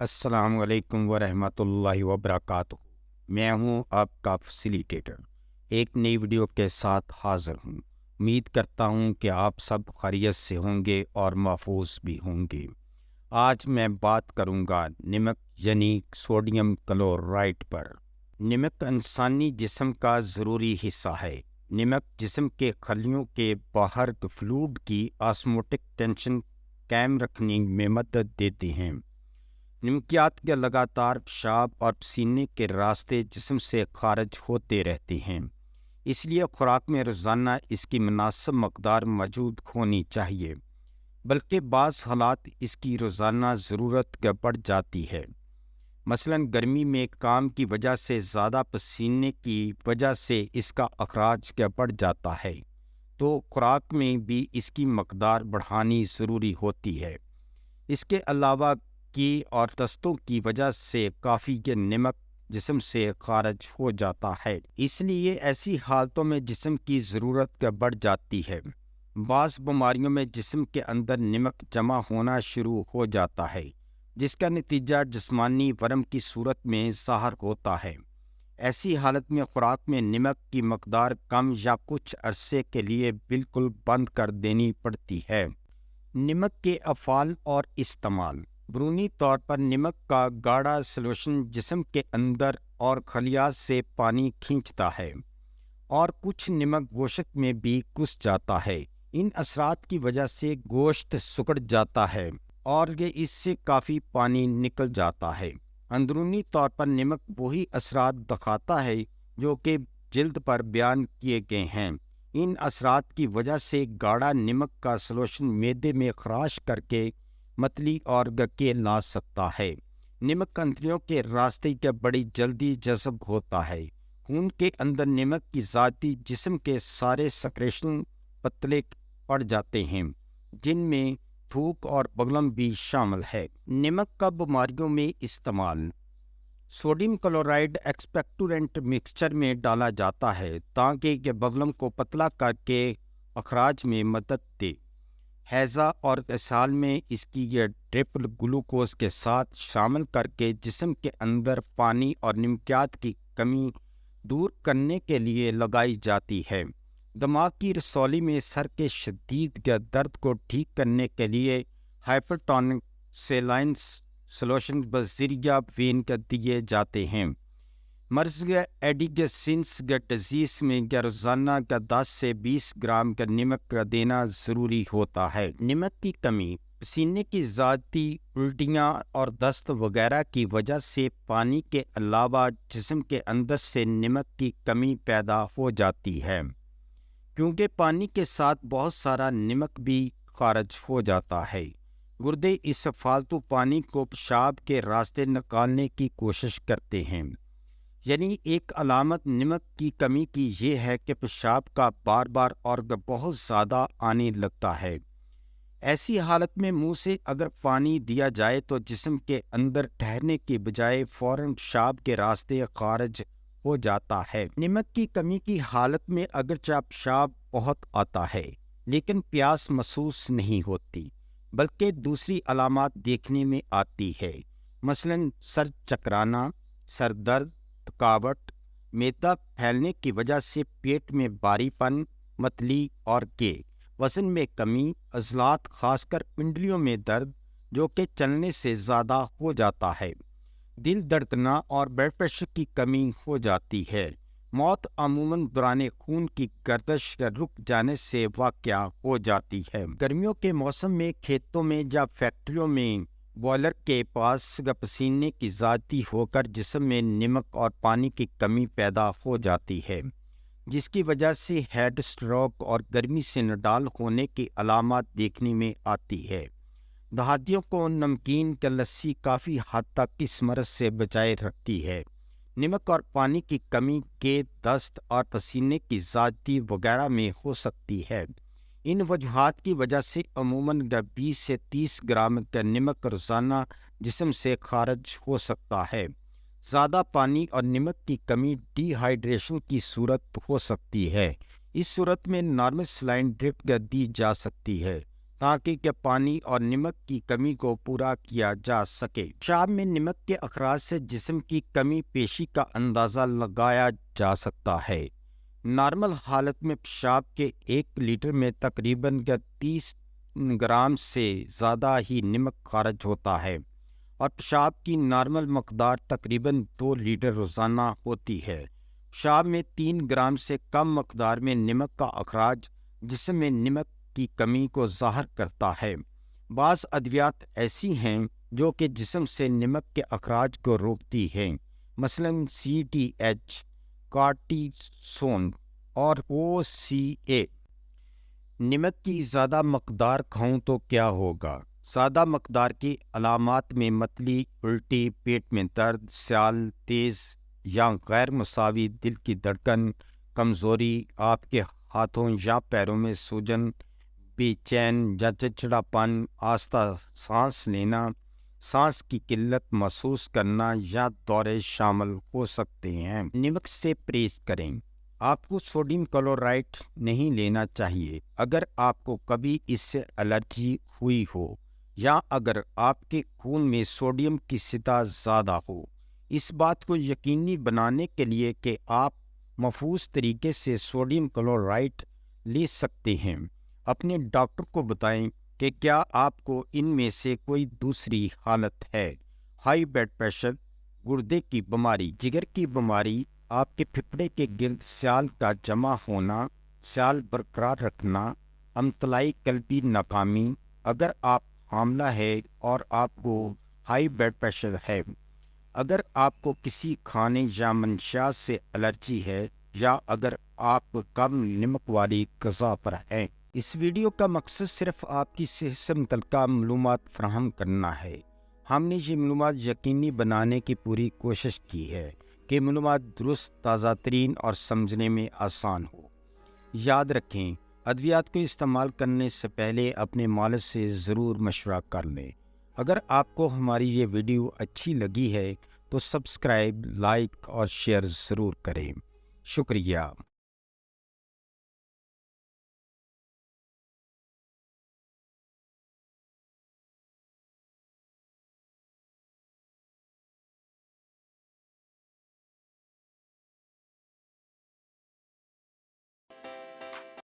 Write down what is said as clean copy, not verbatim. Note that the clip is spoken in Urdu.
السلام علیکم ورحمۃ اللہ وبرکاتہ۔ میں ہوں آپ کا فیسیلیٹیٹر، ایک نئی ویڈیو کے ساتھ حاضر ہوں۔ امید کرتا ہوں کہ آپ سب خیریت سے ہوں گے اور محفوظ بھی ہوں گے۔ آج میں بات کروں گا نمک یعنی سوڈیم کلورائڈ پر۔ نمک انسانی جسم کا ضروری حصہ ہے۔ نمک جسم کے خلیوں کے باہر فلوئڈ کی آسموٹک ٹینشن قائم رکھنے میں مدد دیتے ہیں۔ نمکیات کے لگاتار پیشاب اور پسینے کے راستے جسم سے خارج ہوتے رہتے ہیں، اس لیے خوراک میں روزانہ اس کی مناسب مقدار موجود ہونی چاہیے، بلکہ بعض حالات اس کی روزانہ ضرورت بڑھ جاتی ہے۔ مثلاً گرمی میں کام کی وجہ سے زیادہ پسینے کی وجہ سے اس کا اخراج بڑھ جاتا ہے، تو خوراک میں بھی اس کی مقدار بڑھانی ضروری ہوتی ہے۔ اس کے علاوہ کی اور دستوں کی وجہ سے کافی نمک جسم سے خارج ہو جاتا ہے، اس لیے ایسی حالتوں میں جسم کی ضرورت بڑھ جاتی ہے۔ بعض بیماریوں میں جسم کے اندر نمک جمع ہونا شروع ہو جاتا ہے، جس کا نتیجہ جسمانی ورم کی صورت میں ظاہر ہوتا ہے۔ ایسی حالت میں خوراک میں نمک کی مقدار کم یا کچھ عرصے کے لیے بالکل بند کر دینی پڑتی ہے۔ نمک کے افعال اور استعمال۔ بیرونی طور پر نمک کا گاڑھا سلوشن جسم کے اندر اور خلیات سے پانی کھینچتا ہے، اور کچھ نمک گوشت میں بھی گھس جاتا ہے۔ ان اثرات کی وجہ سے گوشت سکڑ جاتا ہے اور یہ اس سے کافی پانی نکل جاتا ہے۔ اندرونی طور پر نمک وہی اثرات دکھاتا ہے جو کہ جلد پر بیان کیے گئے ہیں۔ ان اثرات کی وجہ سے گاڑھا نمک کا سلوشن معدے میں خراش کر کے متلی اور گکے لا سکتا ہے۔ نمک انتڑیوں کے راستے بڑی جلدی جذب ہوتا ہے۔ خون کے اندر نمک کی ذاتی جسم کے سارے سیکریشن پتلے پڑ جاتے ہیں، جن میں تھوک اور بلغم بھی شامل ہے۔ نمک کا بیماریوں میں استعمال۔ سوڈیم کلورائڈ ایکسپیکٹورنٹ مکسچر میں ڈالا جاتا ہے تاکہ یہ بلغم کو پتلا کر کے اخراج میں مدد دے۔ ہیضہ اور اسہال میں اس کی یہ ڈرپ گلوکوز کے ساتھ شامل کر کے جسم کے اندر پانی اور نمکیات کی کمی دور کرنے کے لیے لگائی جاتی ہے۔ دماغ کی رسولی میں سر کے شدید درد کو ٹھیک کرنے کے لیے ہائپرٹونک سیلائن سلوشن بذریعہ وین دیے جاتے ہیں۔ مرض ایڈیگنسنس ڈیزیز میں روزانہ 10 سے 20 گرام نمک دینا ضروری ہوتا ہے۔ نمک کی کمی، پسینے کی زیادتی، الٹیاں اور دست وغیرہ کی وجہ سے پانی کے علاوہ جسم کے اندر سے نمک کی کمی پیدا ہو جاتی ہے، کیونکہ پانی کے ساتھ بہت سارا نمک بھی خارج ہو جاتا ہے۔ گردے اس فالتو پانی کو پیشاب کے راستے نکالنے کی کوشش کرتے ہیں۔ یعنی ایک علامت نمک کی کمی کی یہ ہے کہ پیشاب کا بار بار اور بہت زیادہ آنے لگتا ہے۔ ایسی حالت میں منہ سے اگر پانی دیا جائے تو جسم کے اندر ٹھہرنے کی بجائے فوراً پیشاب کے راستے خارج ہو جاتا ہے۔ نمک کی کمی کی حالت میں اگرچہ پیشاب بہت آتا ہے، لیکن پیاس محسوس نہیں ہوتی، بلکہ دوسری علامات دیکھنے میں آتی ہے، مثلاً سر چکرانا، سر درد، تھکاوٹ، معدہ پھیلنے کی وجہ سے پیٹ میں بھاری پن، متلی اور وزن میں کمی، عضلات خاص کر پنڈلیوں میں درد جو کہ چلنے سے زیادہ ہو جاتا ہے، دل دھڑکنا اور بلڈ پریشر کی کمی ہو جاتی ہے۔ موت عموماً دوران خون کی گردش رک جانے سے واقع ہو جاتی ہے۔ گرمیوں کے موسم میں کھیتوں میں یا فیکٹریوں میں بوائلر کے پاس پسینے کی زیادتی ہو کر جسم میں نمک اور پانی کی کمی پیدا ہو جاتی ہے، جس کی وجہ سے ہیڈ اسٹروک اور گرمی سے نڈال ہونے کی علامات دیکھنے میں آتی ہے۔ دہاتیوں کو نمکین لسی کافی حد تک اس مرض سے بچائے رکھتی ہے۔ نمک اور پانی کی کمی کے دست اور پسینے کی زیادتی وغیرہ میں ہو سکتی ہے۔ ان وجوہات کی وجہ سے عموماً 20 سے 30 گرام نمک روزانہ جسم سے خارج ہو سکتا ہے۔ زیادہ پانی اور نمک کی کمی ڈی ہائیڈریشن کی صورت ہو سکتی ہے۔ اس صورت میں نارمل سلائن ڈرپ دی جا سکتی ہے، تاکہ کہ پانی اور نمک کی کمی کو پورا کیا جا سکے۔ پیشاب میں نمک کے اخراج سے جسم کی کمی پیشی کا اندازہ لگایا جا سکتا ہے۔ نارمل حالت میں پیشاب کے 1 لیٹر میں تقریباً 30 گرام سے زیادہ ہی نمک خارج ہوتا ہے، اور پیشاب کی نارمل مقدار تقریباً 2 لیٹر روزانہ ہوتی ہے۔ پیشاب میں 3 گرام سے کم مقدار میں نمک کا اخراج جسم میں نمک کی کمی کو ظاہر کرتا ہے۔ بعض ادویات ایسی ہیں جو کہ جسم سے نمک کے اخراج کو روکتی ہیں، مثلاً CTH، کارٹیسون اور OCA۔ نمک کی زیادہ مقدار کھاؤں تو کیا ہوگا؟ زیادہ مقدار کی علامات میں متلی، الٹی، پیٹ میں درد، سیال، تیز یا غیر مساوی دل کی دھڑکن، کمزوری، آپ کے ہاتھوں یا پیروں میں سوجن، بے چین یا چڑچڑاپن، آہستہ سانس لینا، سانس کی قلت محسوس کرنا یا دورے شامل ہو سکتے ہیں۔ نمک سے پرہیز کریں۔ آپ کو سوڈیم کلورائڈ نہیں لینا چاہیے اگر آپ کو کبھی اس سے الرجی ہوئی ہو، یا اگر آپ کے خون میں سوڈیم کی سطح زیادہ ہو۔ اس بات کو یقینی بنانے کے لیے کہ آپ محفوظ طریقے سے سوڈیم کلورائڈ لے سکتے ہیں، اپنے ڈاکٹر کو بتائیں کہ کیا آپ کو ان میں سے کوئی دوسری حالت ہے: ہائی بلڈ پریشر، گردے کی بیماری، جگر کی بیماری، آپ کے پھیپھڑے کے گرد سیال کا جمع ہونا، سیال برقرار رکھنا، امتلائی قلبی ناکامی، اگر آپ حاملہ ہے اور آپ کو ہائی بلڈ پریشر ہے، اگر آپ کو کسی کھانے یا منشیات سے الرجی ہے، یا اگر آپ کم نمک والی غذا پر ہیں۔ اس ویڈیو کا مقصد صرف آپ کی صحت سے متعلقہ معلومات فراہم کرنا ہے۔ ہم نے یہ معلومات یقینی بنانے کی پوری کوشش کی ہے کہ معلومات درست، تازہ ترین اور سمجھنے میں آسان ہو۔ یاد رکھیں، ادویات کو استعمال کرنے سے پہلے اپنے مالج سے ضرور مشورہ کر لیں۔ اگر آپ کو ہماری یہ ویڈیو اچھی لگی ہے تو سبسکرائب، لائک اور شیئر ضرور کریں۔ شکریہ۔